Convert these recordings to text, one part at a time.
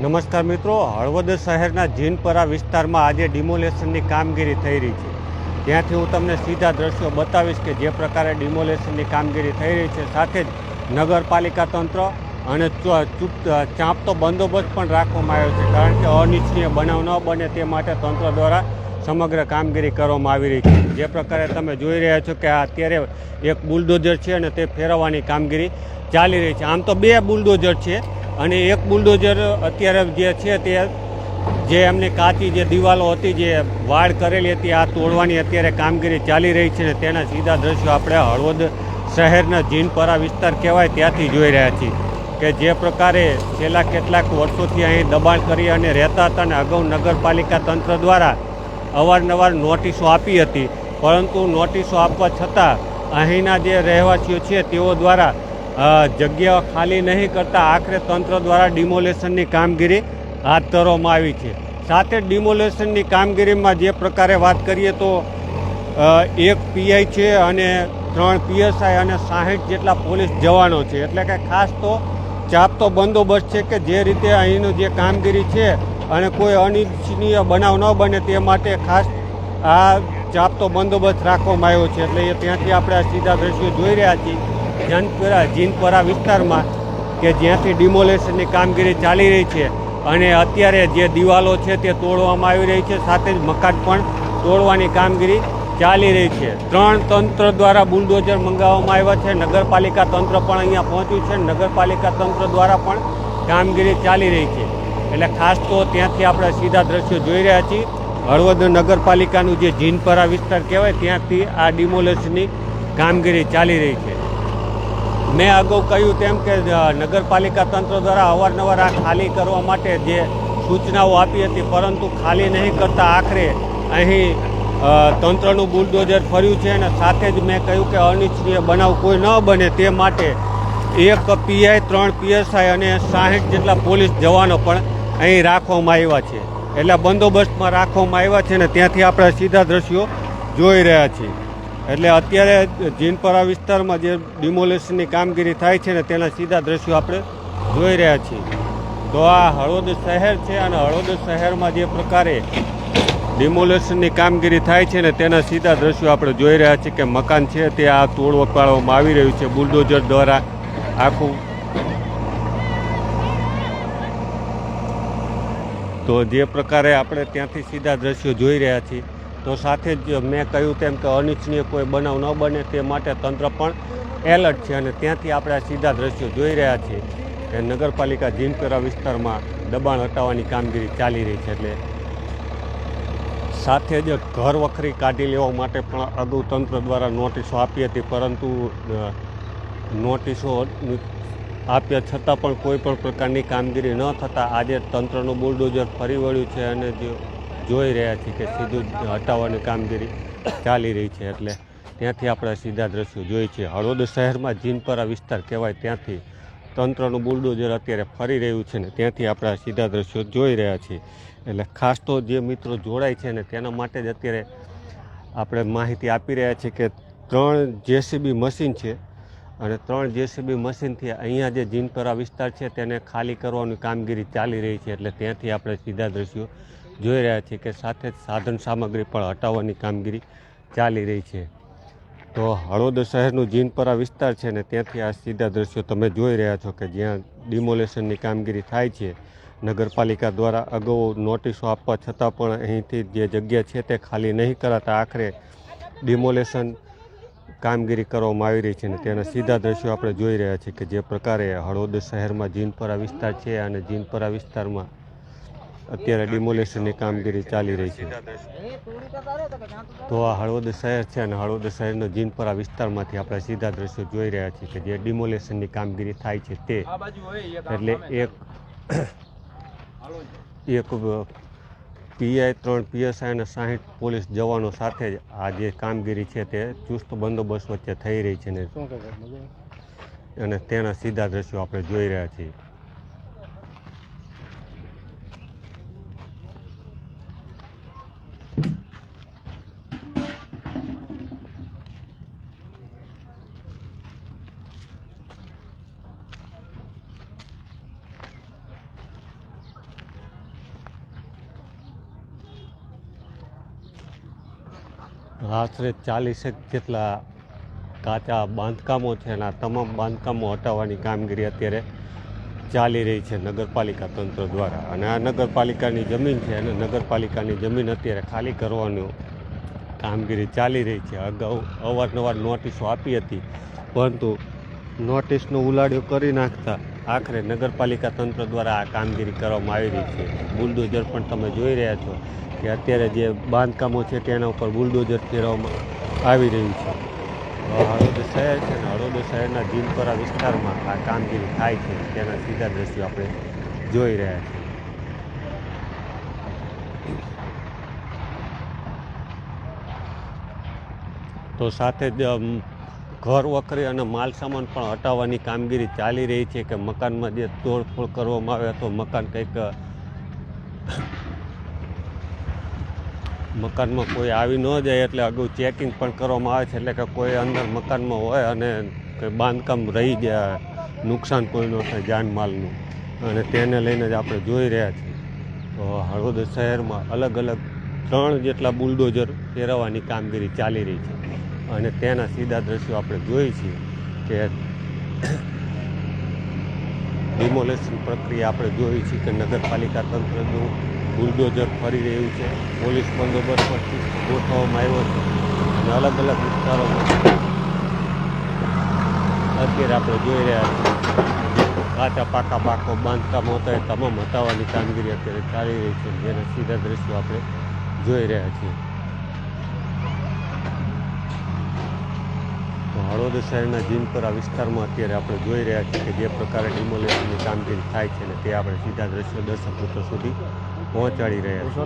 નમસ્કાર મિત્રો, હળવદ શહેરના જીનપરા વિસ્તારમાં આજે ડિમોલેશનની કામગીરી થઈ રહી છે. ત્યાંથી હું તમને સીધા દ્રશ્યો બતાવીશ કે જે પ્રકારે ડિમોલેશનની કામગીરી થઈ રહી છે. સાથે જ નગરપાલિકા તંત્ર અને ચાંપતો બંદોબસ્ત પણ રાખવામાં આવ્યો છે, કારણ કે અનિચ્છનીય બનાવ ન બને તે માટે તંત્ર દ્વારા સમગ્ર કામગીરી કરવામાં આવી રહી છે. જે પ્રકારે તમે જોઈ રહ્યા છો કે અત્યારે એક બુલડોઝર છે અને તે ફેરવવાની કામગીરી ચાલી રહી છે. આમ તો બે બુલડોઝર છે અને એક બુલડોઝર અત્યારે જે છે તે જે એમની કાચી જે દિવાલો હતી, જે વાડ કરેલી હતી, આ તોડવાની અત્યારે કામગીરી ચાલી રહી છે. ને તેના સીધા દ્રશ્યો આપણે હળવદ શહેરના જીનપરા વિસ્તાર કહેવાય ત્યાંથી જોઈ રહ્યા છીએ કે જે પ્રકારે છેલ્લા કેટલાક વર્ષોથી અહીં દબાણ કરી અને રહેતા હતા. અને અગાઉ નગરપાલિકા તંત્ર દ્વારા અવારનવાર નોટિસો આપી હતી, પરંતુ નોટિસો આપવા છતાં અહીંના જે રહેવાસીઓ છે તેઓ દ્વારા જગ્યાઓ ખાલી નહીં કરતા આખરે તંત્ર દ્વારા ડિમોલેશનની કામગીરી હાથ ધરવામાં આવી છે. સાથે ડિમોલેશનની કામગીરીમાં જે પ્રકારે વાત કરીએ તો એક પીઆઈ છે અને 3 પીએસઆઈ અને 60 જેટલા પોલીસ જવાનો છે. એટલે કે ખાસ તો ચાપતો બંદોબસ્ત છે કે જે રીતે અહીંનું જે કામગીરી છે અને કોઈ અનિચ્છનીય બનાવ ન બને તે માટે ખાસ આ ચાપતો બંદોબસ્ત રાખવામાં આવ્યો છે. એટલે ત્યાંથી આપણે આ સીધા દ્રશ્યો જોઈ રહ્યા છીએ જીનપરા વિસ્તારમાં કે જ્યાંથી ડિમોલેશનની કામગીરી ચાલી રહી છે અને અત્યારે જે દિવાલો છે તે તોડવામાં આવી રહી છે. સાથે જ મકાન પણ તોડવાની કામગીરી ચાલી રહી છે. 3 તંત્ર દ્વારા બુલડોઝર મંગાવવામાં આવ્યા છે. નગરપાલિકા તંત્ર પણ અહીંયા પહોંચ્યું છે. નગરપાલિકા તંત્ર દ્વારા પણ કામગીરી ચાલી રહી છે. એટલે ખાસ તો ત્યાંથી આપણે સીધા દ્રશ્યો જોઈ રહ્યા છીએ. હળવદ નગરપાલિકાનું જે જીનપરા વિસ્તાર કહેવાય ત્યાંથી આ ડિમોલેશનની કામગીરી ચાલી રહી છે. મેં અગાઉ કહ્યું તેમ કે નગરપાલિકા તંત્ર દ્વારા અવારનવાર આ ખાલી કરવા માટે જે સૂચનાઓ આપી હતી, પરંતુ ખાલી નહીં કરતા આખરે અહીં તંત્રનું બુલડોઝર ફર્યું છે. અને સાથે જ મેં કહ્યું કે અનિચ્છનીય બનાવ કોઈ ન બને તે માટે એક પીઆઈ, 3 પીએસઆઈ અને 60 જેટલા પોલીસ જવાનો પણ અહીં રાખવામાં આવ્યા છે. એટલે બંદોબસ્તમાં રાખવામાં આવ્યા છે ને ત્યાંથી આપણે સીધા દ્રશ્યો જોઈ રહ્યા છીએ. એટલે અત્યારે જીનપરા વિસ્તારમાં જે ડિમોલેશનની કામગીરી થાય છે ને તેના સીધા દ્રશ્યો આપણે જોઈ રહ્યા છીએ. તો આ હળવદ શહેર છે અને હળવદ શહેરમાં જે પ્રકારે ડિમોલેશનની કામગીરી થાય છે ને તેના સીધા દ્રશ્યો આપણે જોઈ રહ્યા છીએ કે મકાન છે તે આ તોડવા પાડવામાં આવી રહ્યું છે બુલડોઝર દ્વારા આખું. તો જે પ્રકારે આપણે ત્યાંથી સીધા દ્રશ્યો જોઈ રહ્યા છીએ, તો સાથે જ મેં કહ્યું તેમ કે અનિચ્છનીય કોઈ બનાવ ન બને તે માટે તંત્ર પણ એલર્ટ છે. અને ત્યાંથી આપણે આ સીધા દ્રશ્યો જોઈ રહ્યા છીએ કે નગરપાલિકા જીનપરા વિસ્તારમાં દબાણ હટાવવાની કામગીરી ચાલી રહી છે. એટલે સાથે જ ઘર વખરી કાઢી લેવા માટે પણ અગાઉ તંત્ર દ્વારા નોટિસો આપી હતી, પરંતુ નોટિસો આપ્યા છતાં પણ કોઈ પણ પ્રકારની કામગીરી ન થતાં આજે તંત્રનું બુલડોઝર ફરી વળ્યું છે અને જોઈ રહ્યા છીએ કે સીધું હટાવવાની કામગીરી ચાલી રહી છે. એટલે ત્યાંથી આપણે સીધા દ્રશ્યો જોઈએ છીએ. હળવદ શહેરમાં જીનપરા વિસ્તાર કહેવાય ત્યાંથી તંત્રનું બુલડોઝર અત્યારે ફરી રહ્યું છે ને ત્યાંથી આપણે સીધા દ્રશ્યો જોઈ રહ્યા છીએ. એટલે ખાસ તો જે મિત્રો જોડાય છે ને તેના માટે જ અત્યારે આપણે માહિતી આપી રહ્યા છીએ કે 3 જેસીબી મશીન છે અને 3 જેસીબી મશીનથી અહીંયા જે જીનપરા વિસ્તાર છે તેને ખાલી કરવાની કામગીરી ચાલી રહી છે. એટલે ત્યાંથી આપણે સીધા દ્રશ્યો જોઈ રહ્યા છીએ કે સાથે જ સાધન સામગ્રી પણ હટાવવાની કામગીરી ચાલી રહી છે. તો હળવદ શહેરનું જીનપરા વિસ્તાર છે ને ત્યાંથી આ સીધા દ્રશ્યો તમે જોઈ રહ્યા છો કે જ્યાં ડિમોલેશનની કામગીરી થાય છે. નગરપાલિકા દ્વારા અગાઉ નોટિસો આપવા છતાં પણ અહીંથી જે જગ્યા છે તે ખાલી નહીં કરાતા આખરે ડિમોલેશન કામગીરી કરવામાં આવી રહી છે. ને તેના સીધા દ્રશ્યો આપણે જોઈ રહ્યા છીએ કે જે પ્રકારે હળવદ શહેરમાં જીનપરા વિસ્તાર છે અને જીનપરા વિસ્તારમાં અત્યારે ડિમોલેશનની કામગીરી ચાલી રહી છે. તો આ હળવદ શહેર છે અને હળવદ શહેરના જીનપરા વિસ્તારમાંથી આપણે સીધા દ્રશ્યો જોઈ રહ્યા છીએ કે જે ડિમોલેશનની કામગીરી થાય છે તે. એટલે એક પીઆઈ, 3 પીએસઆઈ અને 60 પોલીસ જવાનો સાથે જ આ જે કામગીરી છે તે ચુસ્ત બંદોબસ્ત વચ્ચે થઈ રહી છે ને અને તેના સીધા દ્રશ્યો આપણે જોઈ રહ્યા છીએ. આશરે 40 જેટલા કાચા બાંધકામો છે અને આ તમામ બાંધકામો હટાવવાની કામગીરી અત્યારે ચાલી રહી છે નગરપાલિકા તંત્ર દ્વારા. અને આ નગરપાલિકાની જમીન છે અને નગરપાલિકાની જમીન અત્યારે ખાલી કરવાનું કામગીરી ચાલી રહી છે. અગાઉ અવારનવાર નોટિસો આપી હતી, પરંતુ નોટિસનો ઉલાડ્યો કરી નાખતા આખરે નગરપાલિકા તંત્ર દ્વારા આ કામગીરી કરવામાં આવી રહી છે. બુલડોઝર પણ તમે જોઈ રહ્યા છો કે અત્યારે જે બાંધકામો છે તેના ઉપર બુલડોઝર ફેરવવામાં આવી રહ્યું છે. હળવદ શહેર છે ને હળવદ શહેરના જીનપરા વિસ્તારમાં આ કામગીરી થાય છે તેના સીધા દ્રશ્યો આપણે જોઈ રહ્યા છીએ. તો સાથે જ ઘર વખરી અને માલ સામાન પણ હટાવવાની કામગીરી ચાલી રહી છે કે મકાનમાં જે તોડફોડ કરવામાં આવે અથવા મકાનમાં કોઈ આવી ન જાય એટલે અગાઉ ચેકિંગ પણ કરવામાં આવે છે. એટલે કે કોઈ અંદર મકાનમાં હોય અને બાંધકામ રહી જાય, નુકસાન કોઈ ન થાય જાનમાલનું, અને તેને લઈને જ આપણે જોઈ રહ્યા છીએ. તો હળવદ શહેરમાં અલગ અલગ 3 જેટલા બુલડોઝર ફેરવવાની કામગીરી ચાલી રહી છે અને તેના સીધા દ્રશ્યો આપણે જોઈએ છીએ કે ડિમોલેશન પ્રક્રિયા આપણે જોઈએ છીએ કે નગરપાલિકા તંત્રનું બુલડોઝર ફરી રહ્યું છે. પોલીસ બંદોબસ્ત પરથી ગોઠવવામાં આવ્યો છે અને અલગ અલગ વિસ્તારોમાં અત્યારે આપણે જોઈ રહ્યા છીએ કાચા પાકા બાકો બાંધકામો હતા એ તમામ હટાવવાની કામગીરી અત્યારે ચાલી રહી છે, જેના સીધા દ્રશ્યો આપણે જોઈ રહ્યા છીએ. હળવદ શહેરના જીનપરા વિસ્તારમાં અત્યારે આપણે જોઈ રહ્યા છીએ કે જે પ્રકારે ડિમોલેશનની કામગીરી થાય છે ને તે આપણે સીધા દ્રશ્યો દર્શક મિત્રો સુધી પહોંચાડી રહ્યા છીએ.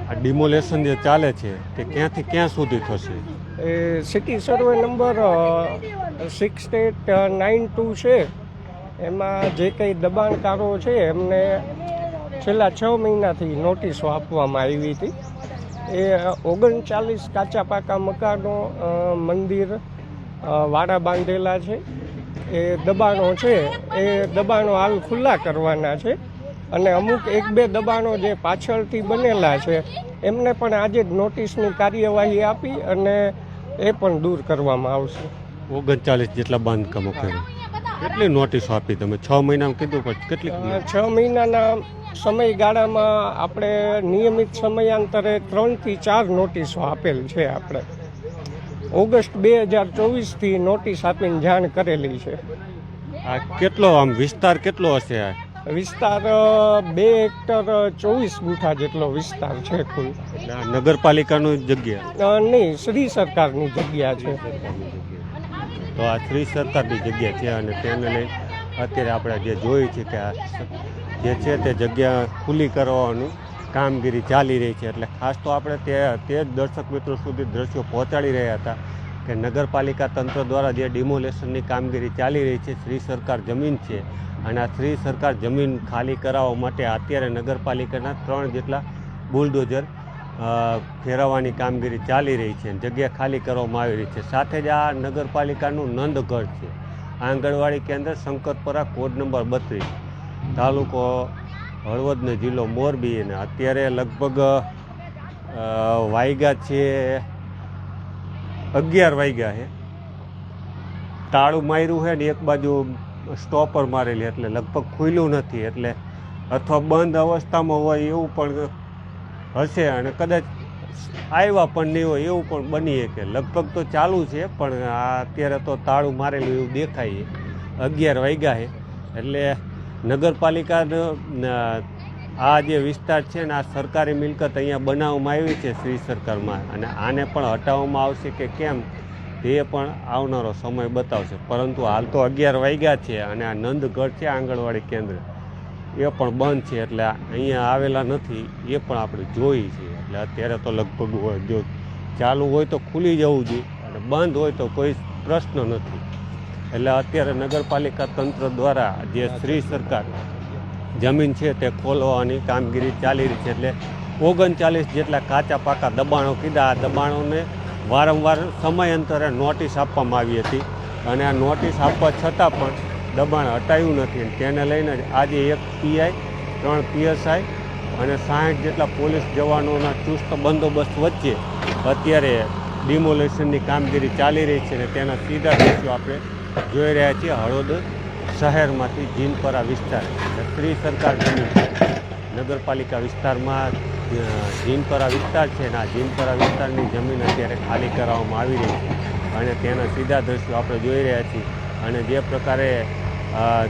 આ ડિમોલેશન જે ચાલે છે તે ક્યાંથી ક્યાં સુધી થશે? એ સિટી સર્વે નંબર 6892 છે. એમાં જે કંઈ દબાણકારો છે એમને છેલ્લા 6 મહિનાથી નોટિસો આપવામાં આવી હતી. એ 39 કાચા પાકા મકાનો, મંદિર, વાડા બાંધેલા છે. એ દબાણો છે એ દબાણો હાલ ખુલ્લા કરવાના છે અને અમુક 1-2 દબાણો જે પાછળથી બનેલા છે એમને પણ આજે જ નોટિસની કાર્યવાહી આપી અને એ પણ દૂર કરવામાં આવશે. 39 જેટલા બાંધકામો કર્યા. કેટલી નોટિસો આપી તમે? 6 મહિનામાં કીધું, પણ કેટલી? 6 મહિનાના સમયગાળામાં આપણે નિયમિત સમયાંતરે 3 થી 4 નોટિસો આપેલ છે. આપણે ઓગસ્ટ 2024થી નોટિસ આપીને જાણ કરેલી છે. આ કેટલો આમ વિસ્તાર કેટલો હશે? આ વિસ્તાર 2 હેક્ટર 24 ગુઠા જેટલો વિસ્તાર છે કુલ. એટલે આ નગરપાલિકાની જગ્યા નહીં, શ્રી સરકારની જગ્યા છે. તો આ શ્રી સરકારની જગ્યા છે અને તેને લઈ અત્યારે આપણે જે જોઈએ છીએ કે આ જે છે તે જગ્યા ખુલ્લી કરવાની કામગીરી ચાલી રહી છે. એટલે ખાસ તો આપણે તે જ દર્શક મિત્રો સુધી દ્રશ્યો પહોંચાડી રહ્યા હતા કે નગરપાલિકા તંત્ર દ્વારા જે ડિમોલેશનની કામગીરી ચાલી રહી છે, શ્રી સરકાર જમીન છે અને આ શ્રી સરકાર જમીન ખાલી કરાવવા માટે અત્યારે નગરપાલિકાના 3 જેટલા બુલડોઝર ફેરવવાની કામગીરી ચાલી રહી છે, જગ્યા ખાલી કરવામાં આવી રહી છે. સાથે જ આ નગરપાલિકાનું નંદઘર છે, આંગણવાડી કેન્દ્ર શંકરપરા, કોડ નંબર 32, તાલુકો હળવદનો જિલ્લો મોરબી. અને અત્યારે લગભગ વાગ્યા છે 11 વાગ્યા છે તાળું માર્યું છે ને એક બાજુ સ્ટોપર મારેલી, એટલે લગભગ ખુલ્યું નથી, એટલે અથવા બંધ અવસ્થામાં હોય એવું પણ હશે અને કદાચ આવ્યા પણ નહીં હોય એવું પણ બની શકે. લગભગ તો ચાલુ છે પણ આ અત્યારે તો તાળું મારેલું એવું દેખાય છે. 11 વાગ્યા છે એટલે નગરપાલિકાનો આ જે વિસ્તાર છે ને આ સરકારી મિલકત અહીંયા બનાવવામાં આવી છે શ્રી સરકારમાં, અને આને પણ હટાવવામાં આવશે કે કેમ તે પણ આવનારો સમય બતાવશે. પરંતુ હાલ તો 11 વાગ્યા છે અને આ નંદગઢ છે આંગણવાડી કેન્દ્ર એ પણ બંધ છે, એટલે અહીંયા આવેલા નથી એ પણ આપણે જોઈ છે. એટલે અત્યારે તો લગભગ હોય, જો ચાલુ હોય તો ખુલી જવું જોઈએ અને બંધ હોય તો કોઈ પ્રશ્ન નથી. એટલે અત્યારે નગરપાલિકા તંત્ર દ્વારા જે શ્રી સરકાર જમીન છે તે ખોલવાની કામગીરી ચાલી રહી છે. એટલે 39 જેટલા કાચા પાકા દબાણો કીધા. આ દબાણોને વારંવાર સમયાંતરે નોટિસ આપવામાં આવી હતી અને આ નોટિસ આપવા છતાં પણ દબાણ હટાયું નથી. તેને લઈને આજે 1 પીઆઈ 3 પીએસઆઈ અને 60 જેટલા પોલીસ જવાનોના ચુસ્ત બંદોબસ્ત વચ્ચે અત્યારે ડિમોલેશનની કામગીરી ચાલી રહી છે અને તેના સીધા દ્રશ્યો આપણે જોઈ રહ્યા છીએ હળવદ શહેરમાંથી જીનપરા વિસ્તાર. શ્રી સરકાર જમીન નગરપાલિકા વિસ્તારમાં જીનપરા વિસ્તાર છે અને આ જીનપરા વિસ્તારની જમીન અત્યારે ખાલી કરાવવામાં આવી રહી છે અને તેના સીધા દ્રશ્યો આપણે જોઈ રહ્યા છીએ. અને જે પ્રકારે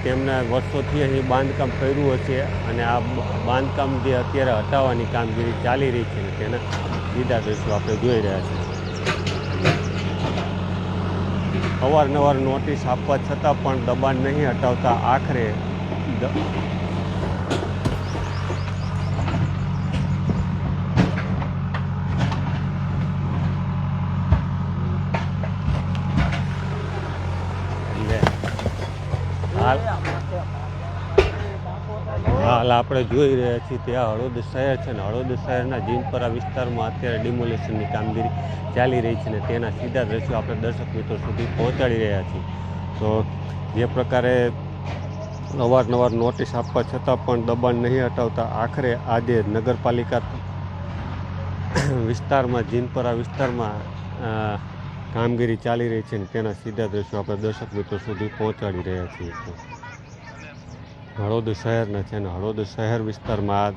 તેમના વર્ષોથી અહીં બાંધકામ કર્યું હશે અને આ બાંધકામ જે અત્યારે હટાવવાની કામગીરી ચાલી રહી છે તેના સીધા દ્રશ્યો આપણે જોઈ રહ્યા છીએ. અવારનવાર નોટિસ આપવા છતાં પણ દબાણ નહીં હટાવતા આખરે હાલ આપણે જોઈ રહ્યા છીએ ત્યાં હળવદ શહેર છે ને હળવદ શહેરના જીનપરા વિસ્તારમાં અત્યારે ડિમોલેશનની કામગીરી ચાલી રહી છે ને તેના સીધા દ્રશ્યો આપણે દર્શક મિત્રો સુધી પહોંચાડી રહ્યા છીએ. તો જે પ્રકારે અવારનવાર નોટિસ આપવા છતાં પણ દબાણ નહીં હટાવતા આખરે આજે નગરપાલિકા વિસ્તારમાં જીનપરા વિસ્તારમાં કામગીરી ચાલી રહી છે ને તેના સીધા દ્રશ્યો આપણે દર્શક મિત્રો સુધી પહોંચાડી રહ્યા છીએ. હળવદ શહેરના છે અને હળવદ શહેર વિસ્તારમાં આ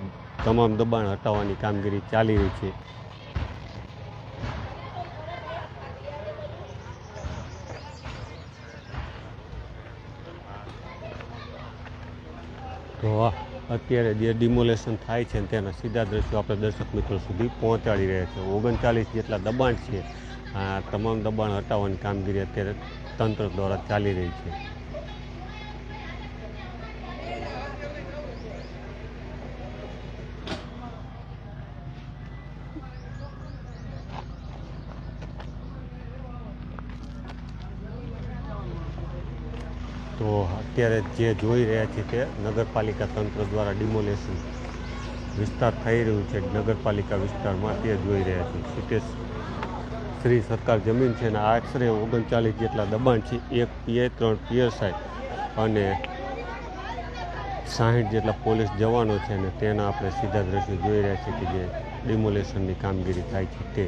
તમામ દબાણ હટાવવાની કામગીરી ચાલી રહી છે. તો અત્યારે જે ડિમોલેશન થાય છે તેના સીધા દ્રશ્યો આપણે દર્શક મિત્રો સુધી પહોંચાડી રહ્યા છીએ. 39 જેટલા દબાણ છે. આ તમામ દબાણ હટાવવાની કામગીરી અત્યારે તંત્ર દ્વારા ચાલી રહી છે. તો અત્યારે જે જોઈ રહ્યા છીએ તે નગરપાલિકા તંત્ર દ્વારા ડિમોલેશન વિસ્તાર થઈ રહ્યું છે નગરપાલિકા વિસ્તારમાં તે જોઈ રહ્યા છીએ. સિટેશ શ્રી સરકાર જમીન છે અને આશરે 39 જેટલા દબાણ છે. 1 પીઆઈ 3 પીએસઆઈ અને 60 જેટલા પોલીસ જવાનો છે અને તેના આપણે સીધા દ્રશ્યો જોઈ રહ્યા છીએ કે જે ડિમોલેશનની કામગીરી થાય છે તે